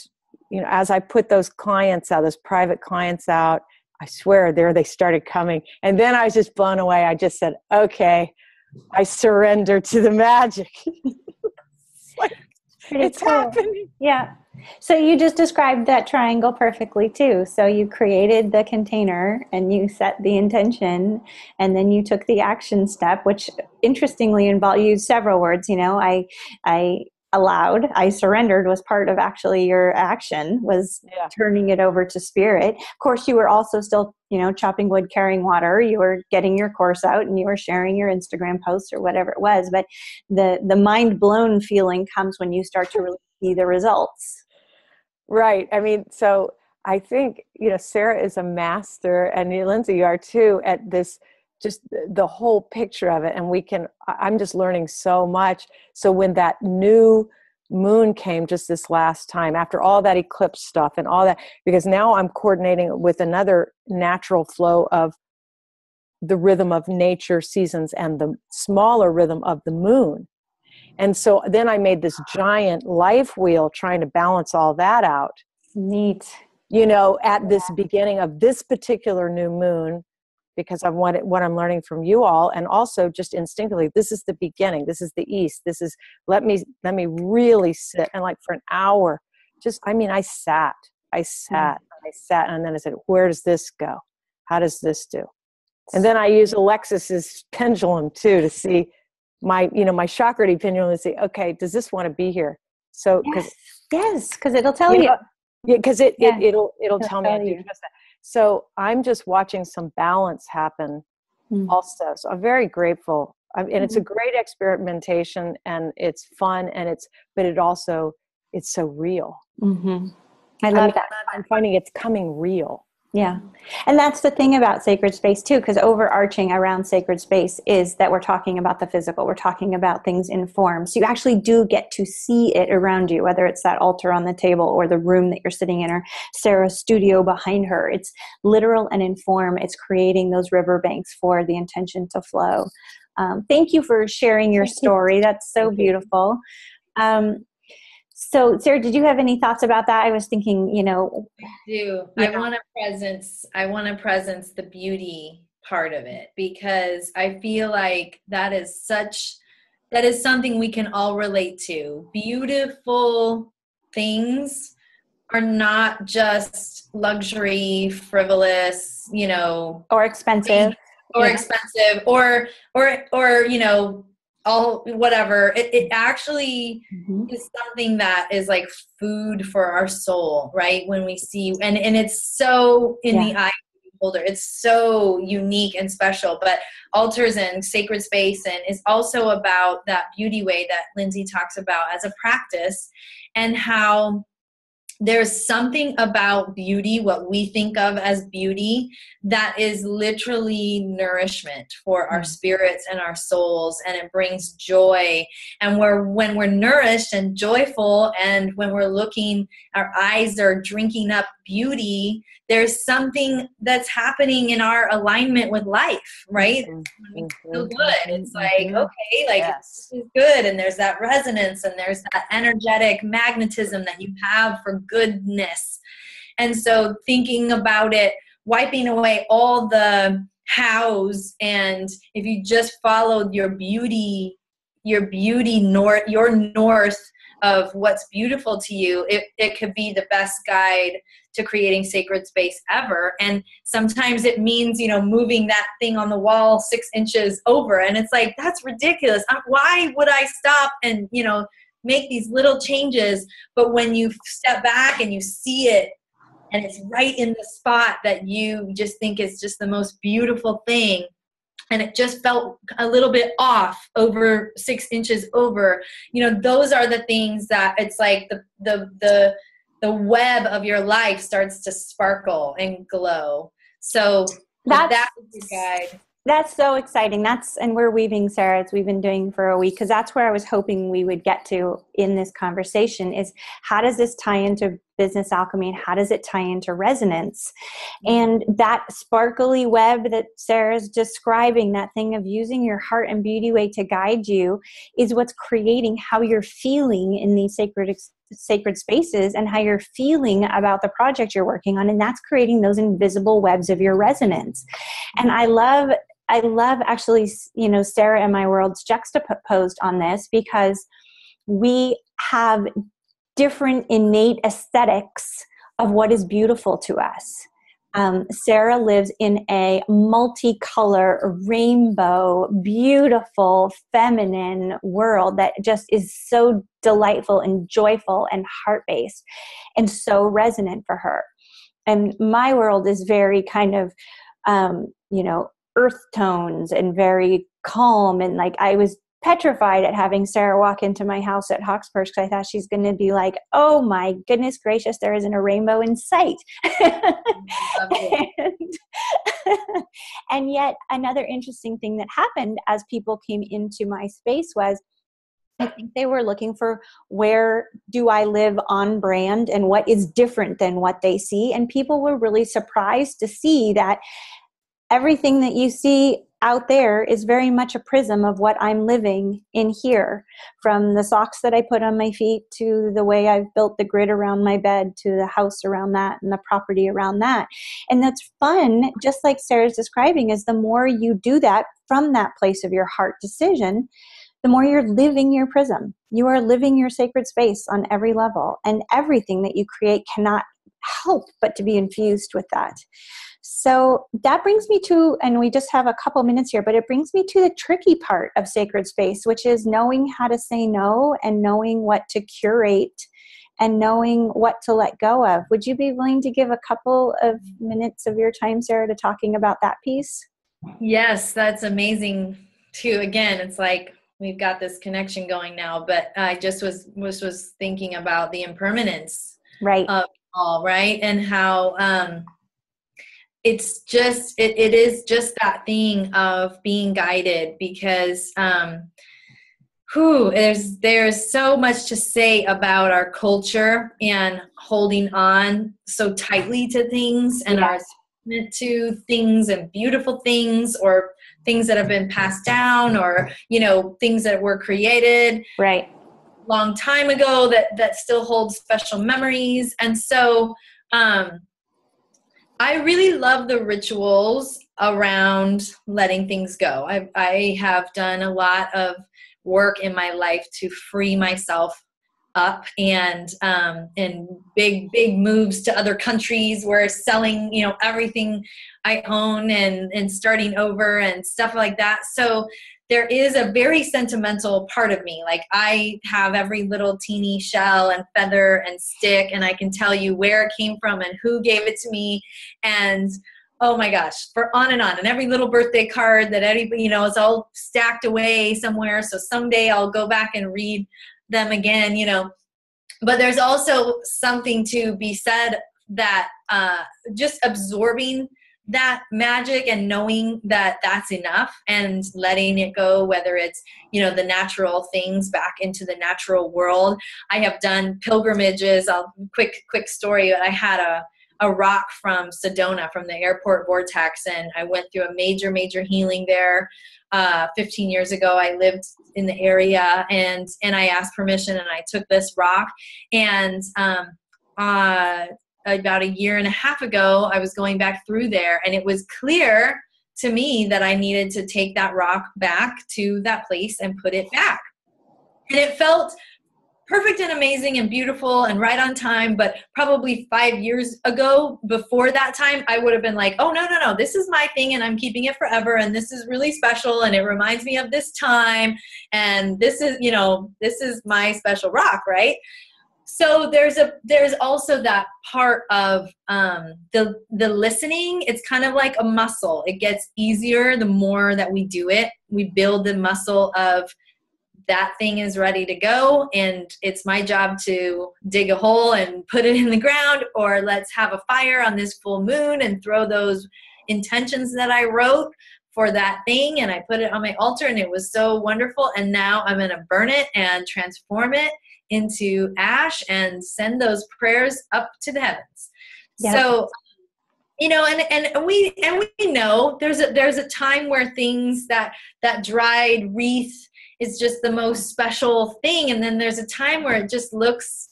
as I put those clients out, those private clients out, I swear they started coming. And then I was just blown away. I just said, okay, I surrender to the magic. It's cool. happening. Yeah. So you just described that triangle perfectly too. So you created the container and you set the intention, and then you took the action step, which interestingly used several words. I allowed, I surrendered was part of actually your action, was turning it over to spirit. Of course, you were also still, chopping wood, carrying water. You were getting your course out and you were sharing your Instagram posts or whatever it was. But the mind blown feeling comes when you start to really see the results. Right. I mean, so I think, Sarah is a master, and Lindsay, you are too, at this, just the whole picture of it. And I'm just learning so much. So when that new moon came just this last time, after all that eclipse stuff and all that, because now I'm coordinating with another natural flow of the rhythm of nature seasons and the smaller rhythm of the moon. And so then I made this giant life wheel trying to balance all that out. Neat. At this beginning of this particular new moon, because of what I'm learning from you all, and also just instinctively, this is the beginning. This is the East. This is, let me really sit. And like for an hour, I sat, and then I said, where does this go? How does this do? And then I use Alexis's pendulum too, to see my chakra pendulum, and say, okay, does this want to be here? So, because it'll tell you. Yeah, because it'll tell me. I do trust that. So I'm just watching some balance happen also. So I'm very grateful. And it's a great experimentation, and it's fun, but it's so real. Mm-hmm. I love that. I'm finding it's coming real. Yeah. And that's the thing about sacred space too, because overarching around sacred space is that we're talking about the physical. We're talking about things in form. So you actually do get to see it around you, whether it's that altar on the table or the room that you're sitting in, or Sarah's studio behind her. It's literal and in form. It's creating those riverbanks for the intention to flow. Thank you for sharing your story. That's so beautiful. So, Sarah, did you have any thoughts about that? I was thinking, I do. Yeah. I want to presence the beauty part of it, because I feel like that is something we can all relate to. Beautiful things are not just luxury, frivolous, or expensive, or all whatever. It actually is something that is like food for our soul, right? When we see, and it's so in the eye of the holder. It's so unique and special. But altars and sacred space and is also about that beauty way that Lindsay talks about as a practice, and how there's something about beauty, what we think of as beauty, that is literally nourishment for our spirits and our souls, and it brings joy. And when we're nourished and joyful, and when we're looking, our eyes are drinking up beauty, there's something that's happening in our alignment with life, right? When we feel good, it's like, okay, like this is good, and there's that resonance, and there's that energetic magnetism that you have for goodness. And so thinking about it, wiping away all the hows, and if you just followed your north of what's beautiful to you, it could be the best guide to creating sacred space ever. And sometimes it means, moving that thing on the wall 6 inches over. And it's like, that's ridiculous. Why would I stop and, make these little changes? But when you step back and you see it, and it's right in the spot that you just think is just the most beautiful thing, and it just felt a little bit off, over 6 inches over, those are the things that it's like the web of your life starts to sparkle and glow. So that is your guide. That's so exciting. And we're weaving, Sarah, as we've been doing for a week, because that's where I was hoping we would get to in this conversation, is how does this tie into business alchemy, and how does it tie into resonance? And that sparkly web that Sarah's describing, that thing of using your heart and beauty way to guide you, is what's creating how you're feeling in these sacred spaces, and how you're feeling about the project you're working on. And that's creating those invisible webs of your resonance. And I love actually, Sarah and my worlds juxtaposed on this, because we have different innate aesthetics of what is beautiful to us. Sarah lives in a multicolor, rainbow, beautiful, feminine world that just is so delightful and joyful and heart-based and so resonant for her. And my world is very kind of, earth tones and very calm. And like, I was petrified at having Sarah walk into my house at Hawkspur, because I thought she's going to be like, oh my goodness gracious, there isn't a rainbow in sight. And yet another interesting thing that happened as people came into my space was, I think they were looking for, where do I live on brand and what is different than what they see? And people were really surprised to see that everything that you see out there is very much a prism of what I'm living in here, from the socks that I put on my feet, to the way I've built the grid around my bed, to the house around that and the property around that. And that's fun, just like Sarah's describing, is the more you do that from that place of your heart decision, the more you're living your prism. You are living your sacred space on every level, and everything that you create cannot help but to be infused with that. So that brings me to, and we just have a couple minutes here, but it brings me to the tricky part of sacred space, which is knowing how to say no, and knowing what to curate, and knowing what to let go of. Would you be willing to give a couple of minutes of your time, Sarah, to talking about that piece? Yes, that's amazing too. Again, it's like we've got this connection going now, but I just was thinking about the impermanence of all, right? And how it's just, it is just that thing of being guided, because there's so much to say about our culture and holding on so tightly to things, and our attachment to things and beautiful things, or things that have been passed down, or things that were created long time ago that still hold special memories. And so I really love the rituals around letting things go. I have done a lot of work in my life to free myself up, and big moves to other countries, where selling, everything I own and starting over and stuff like that. So there is a very sentimental part of me. Like, I have every little teeny shell and feather and stick, and I can tell you where it came from and who gave it to me. And oh my gosh, for on, and every little birthday card that anybody, is all stacked away somewhere. So someday I'll go back and read them again, but there's also something to be said that just absorbing that magic and knowing that that's enough and letting it go, whether it's, the natural things back into the natural world. I have done pilgrimages. Quick story. I had a rock from Sedona, from the airport vortex, and I went through a major healing there. 15 years ago, I lived in the area, and I asked permission, and I took this rock, and about a year and a half ago, I was going back through there, and it was clear to me that I needed to take that rock back to that place and put it back. And it felt perfect and amazing and beautiful and right on time. But probably 5 years ago, before that time, I would have been like, oh, no, this is my thing and I'm keeping it forever. And this is really special. And it reminds me of this time. And this is my special rock, right? So there's also that part of the listening. It's kind of like a muscle. It gets easier the more that we do it. We build the muscle of that thing is ready to go, and it's my job to dig a hole and put it in the ground, or let's have a fire on this full moon and throw those intentions that I wrote for that thing, and I put it on my altar, and it was so wonderful, and now I'm going to burn it and transform it into ash and send those prayers up to the heavens. Yep. So, and we know there's a time where things that dried wreath is just the most special thing, and then there's a time where it just looks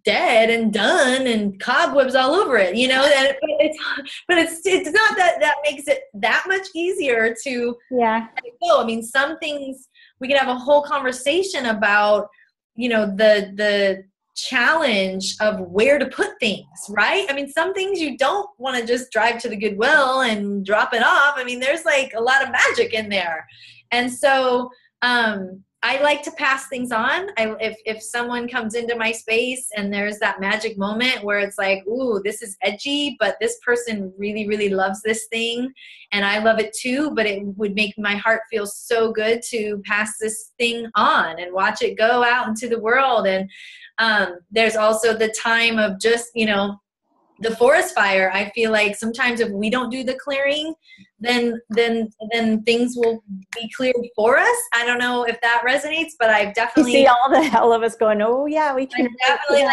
dead and done and cobwebs all over it, but it's not that makes it that much easier to let it go. I mean, some things we could have a whole conversation about, the challenge of where to put things, right? I mean, some things you don't want to just drive to the Goodwill and drop it off. I mean, there's like a lot of magic in there. And so I like to pass things on. If someone comes into my space and there's that magic moment where it's like, ooh, this is edgy, but this person really, really loves this thing and I love it too, but it would make my heart feel so good to pass this thing on and watch it go out into the world. And there's also the time of just, the forest fire. I feel like sometimes if we don't do the clearing, then things will be cleared for us. I don't know if that resonates, but I've definitely see all of us going, oh yeah, we can. I've definitely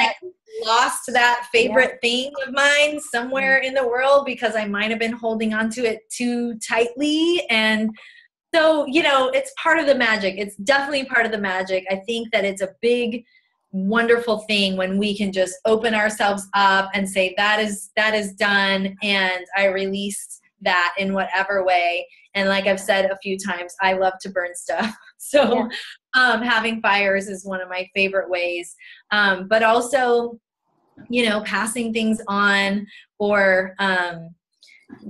lost that favorite thing of mine somewhere in the world because I might have been holding on to it too tightly. And so, it's part of the magic. It's definitely part of the magic. I think that it's a big, wonderful thing when we can just open ourselves up and say that is done, and I release that in whatever way. And like I've said a few times, I love to burn stuff, so having fires is one of my favorite ways, but also passing things on, or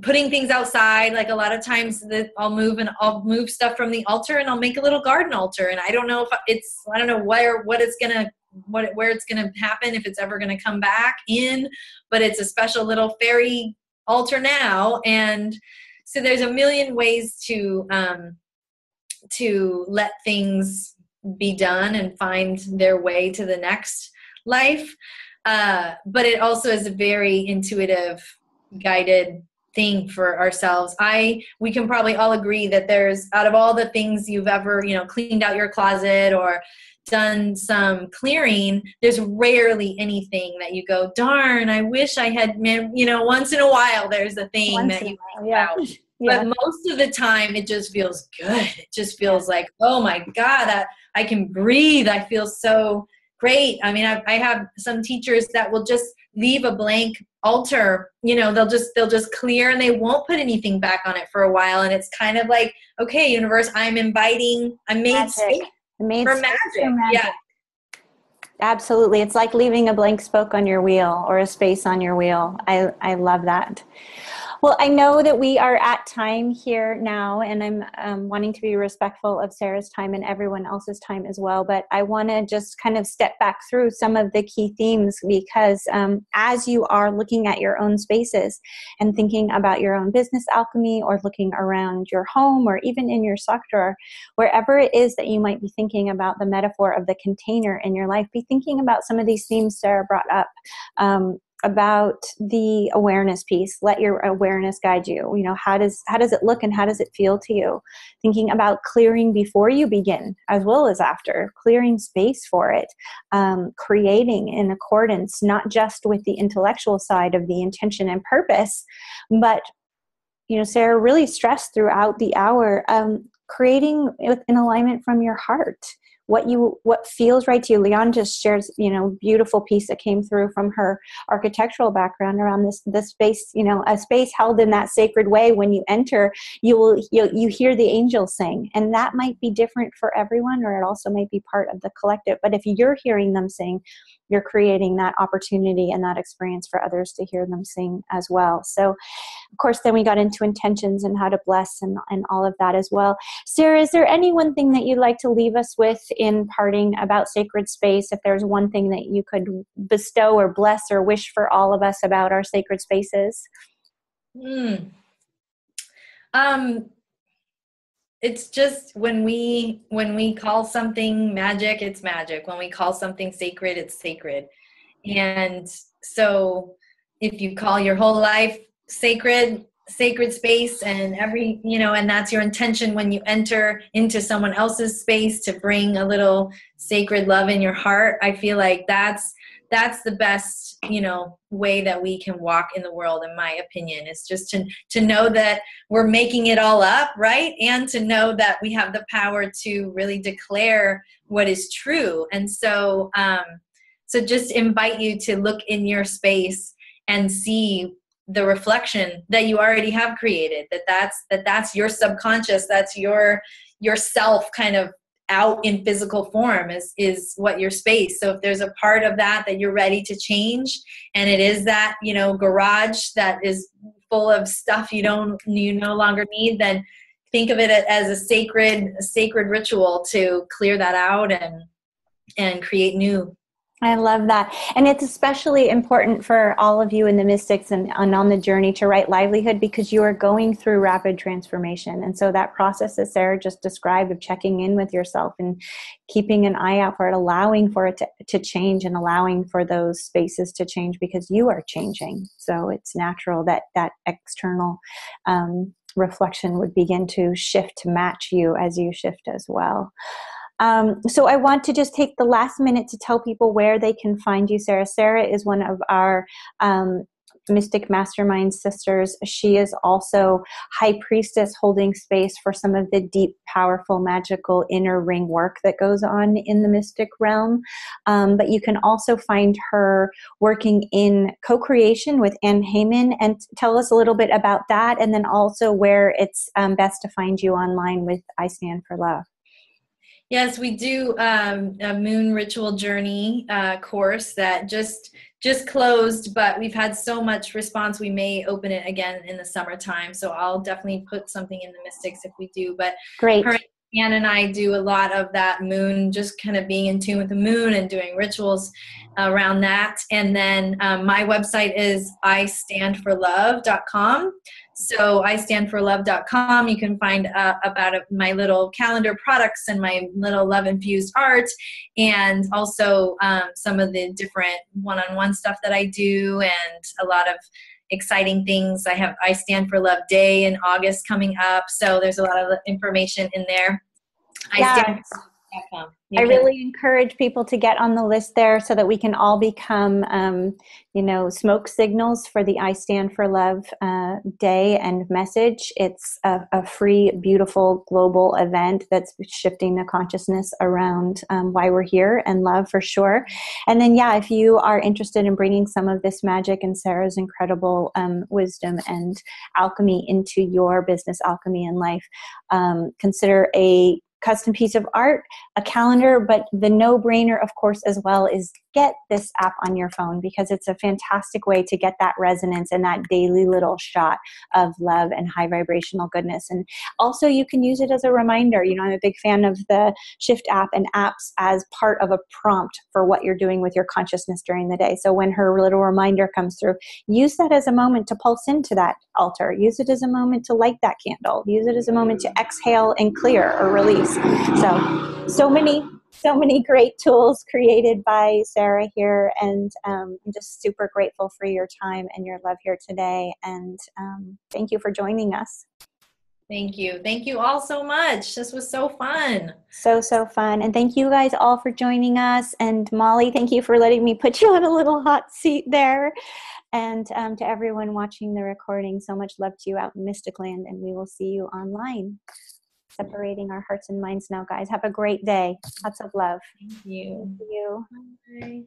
putting things outside. Like a lot of times that I'll move stuff from the altar and I'll make a little garden altar, and I don't know where it's going to happen, if it's ever going to come back in, but it's a special little fairy altar now. And so there's a million ways to let things be done and find their way to the next life. But it also is a very intuitive, guided thing for ourselves. We can probably all agree that there's, out of all the things you've ever, cleaned out your closet or done some clearing, there's rarely anything that you go, darn, I wish I had, once in a while there's a thing that you think about. Yeah. But most of the time it just feels good. It just feels like, oh my God, I can breathe. I feel so great. I mean, I have some teachers that will just leave a blank altar, they'll just clear and they won't put anything back on it for a while. And it's kind of like, okay, universe, I made space. For magic. Yeah. Absolutely. It's like leaving a blank spoke on your wheel or a space on your wheel. I love that. Well, I know that we are at time here now, and I'm wanting to be respectful of Sarah's time and everyone else's time as well. But I want to just kind of step back through some of the key themes, because as you are looking at your own spaces and thinking about your own business alchemy, or looking around your home, or even in your sock drawer, wherever it is that you might be thinking about the metaphor of the container in your life, be thinking about some of these themes Sarah brought up. About the awareness piece. Let your awareness guide you. You know, how does it look and how does it feel to you? Thinking about clearing before you begin as well as after, clearing space for it, creating in accordance, not just with the intellectual side of the intention and purpose, but, you know, Sarah really stressed throughout the hour, creating in alignment from your heart. What feels right to you. Leon just shares, you know, beautiful piece that came through from her architectural background around this space, you know, a space held in that sacred way. When you enter, you hear the angels sing, and that might be different for everyone, or it also might be part of the collective. But if you're hearing them sing, you're creating that opportunity and that experience for others to hear them sing as well. So, of course, then we got into intentions and how to bless and all of that as well. Sarah, is there any one thing that you'd like to leave us with in parting about sacred space? If there's one thing that you could bestow or bless or wish for all of us about our sacred spaces? It's just when we call something magic, it's magic. When we call something sacred, it's sacred. And so if you call your whole life sacred space, and and that's your intention when you enter into someone else's space, to bring a little sacred love in your heart, I feel like that's the best, way that we can walk in the world, in my opinion, is just to know that we're making it all up, right? And to know that we have the power to really declare what is true. And so, so just invite you to look in your space and see the reflection that you already have created, that's your subconscious, that's your self kind of out in physical form is what your space. So if there's a part of that you're ready to change, and it is that, garage that is full of stuff you no longer need, then think of it as a sacred ritual to clear that out and create new. I love that. And it's especially important for all of you in the Mystics and on the journey to right livelihood, because you are going through rapid transformation. And so that process that Sarah just described of checking in with yourself and keeping an eye out for it, allowing for it to change, and allowing for those spaces to change because you are changing. So it's natural that external reflection would begin to shift to match you as you shift as well. So I want to just take the last minute to tell people where they can find you, Sarah. Sarah is one of our Mystic Mastermind sisters. She is also High Priestess, holding space for some of the deep, powerful, magical inner ring work that goes on in the mystic realm. But you can also find her working in co-creation with Anne Heyman. And tell us a little bit about that, and then also where it's best to find you online with I Stand for Love. Yes, we do a Moon Ritual Journey course that just closed, but we've had so much response, we may open it again in the summertime. So I'll definitely put something in the Mystics if we do. But great. Anne and I do a lot of that moon, just kind of being in tune with the moon and doing rituals around that. And then my website is istandforlove.com. So istandforlove.com, you can find about my little calendar products and my little love-infused art, and also some of the different one-on-one stuff that I do, and a lot of exciting things. I have I Stand for Love Day in August coming up, so there's a lot of information in there. Yes. I really encourage people to get on the list there so that we can all become, smoke signals for the I Stand for Love day and message. It's a free, beautiful global event that's shifting the consciousness around why we're here, and love for sure. And then, if you are interested in bringing some of this magic and Sarah's incredible wisdom and alchemy into your business alchemy and life, consider a custom piece of art, a calendar, but the no-brainer, of course, as well, is get this app on your phone, because it's a fantastic way to get that resonance and that daily little shot of love and high vibrational goodness. And also you can use it as a reminder. You know, I'm a big fan of the Shift app and apps as part of a prompt for what you're doing with your consciousness during the day. So when her little reminder comes through, use that as a moment to pulse into that altar. Use it as a moment to light that candle. Use it as a moment to exhale and clear or release. So many great tools created by Sarah here, and I'm just super grateful for your time and your love here today. And thank you for joining us. Thank you. Thank you all so much. This was so fun. So fun. And thank you guys all for joining us. And Molly, thank you for letting me put you on a little hot seat there. And to everyone watching the recording, so much love to you out in Mystic Land, and we will see you online. Separating our hearts and minds now, guys. Have a great day. Lots of love. Thank you. Thank you. Bye.